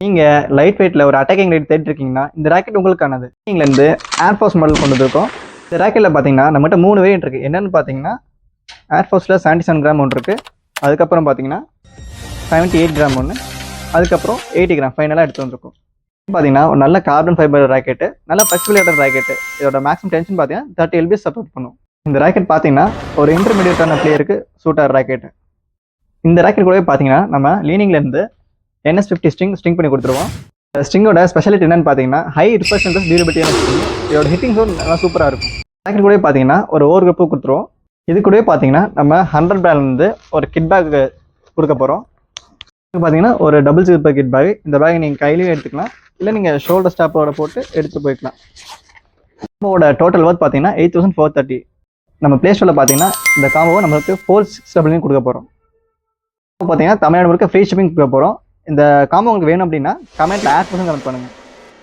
நீங்கள் லைட் வெயிட்டில் ஒரு அட்டாக்கிங் ரைட் தேடிட்டு இருக்கீங்கன்னா இந்த ராக்கெட் உங்களுக்கானது. இங்கிலேருந்து ஏர்ஃபோர்ஸ் மாடல் கொண்டு வந்திருக்கோம். இந்த ராக்கெட்டில் பார்த்தீங்கன்னா நம்மகிட்ட 3 வேரியன்ட் இருக்குது. என்னென்னு பார்த்தீங்கன்னா ஏர்ஃபோர்ஸில் 77 கிராம் ஒன்று இருக்குது. அதுக்கப்புறம் பார்த்தீங்கன்னா 78 கிராம் ஒன்று, அதுக்கப்புறம் 80 கிராம் ஃபைனலாக எடுத்து வந்திருக்கோம். பார்த்தீங்கன்னா ஒரு நல்ல கார்பன் ஃபைபர் ராக்கெட்டு, நல்ல ஃப்ளெக்சிபிலிட்டியான ராக்கெட்டு. இதோட மேக்ஸிமம் டென்ஷன் பார்த்தீங்கன்னா 30 LBS சப்போர்ட் பண்ணும். இந்த ராக்கெட் பார்த்தீங்கன்னா ஒரு இன்டர்மீடியட்டான பிளேயருக்கு சூட்டாக ராக்கெட்டு. இந்த ராக்கெட் கூடவே பார்த்தீங்கன்னா நம்ம லீனிங்லேருந்து NS50 ஸ்ட்ரிங் பண்ணி கொடுத்துருவோம். ஸ்ட்ரிங்கோட ஸ்பெஷாலிட்டி என்னன்னு பார்த்தீங்கன்னா ஹை ரிஃப்ளெக்ஷன் டியூரபிலிட்டியான ஸ்ட்ரிங். இதோட ஹிட்டிங் ஜோன் நல்லா சூப்பராக இருக்கும். ராக்கெட் கூடவே பார்த்தீங்கன்னா ஒரு ஓவர் கிரிப்பு கொடுத்துருவோம். இது கூடவே பார்த்தீங்கன்னா நம்ம 100 பேக்லேருந்து ஒரு கிட் பேக் கொடுக்க போகிறோம். பார்த்தீங்கன்னா ஒரு டபுள் ஜிப்பர் கிட் பேக். இந்த பேக் நீங்கள் கையிலையும் எடுத்துக்கலாம், இல்லை நீங்கள் ஷோல்டர் ஸ்டாப்போட போட்டு எடுத்து போய்க்கலாம். காம்போவோட டோட்டல் ஒர்த் பார்த்தீங்கன்னா 8430. நம்ம ப்ளே ஸ்டோரில் பார்த்தீங்கன்னா இந்த காம்போவை நம்மளுக்கு 4699 கொடுக்க போகிறோம். பார்த்தீங்கன்னா தமிழ்நாடு முழுக்க ஃப்ரீ ஷிப்பிங் கொடுக்க போகிறோம். இந்த காம்போ உங்களுக்கு வேணும் அப்படின்னா கமெண்ட்டில் ஆட் பண்ணி கமெண்ட் பண்ணுங்கள்.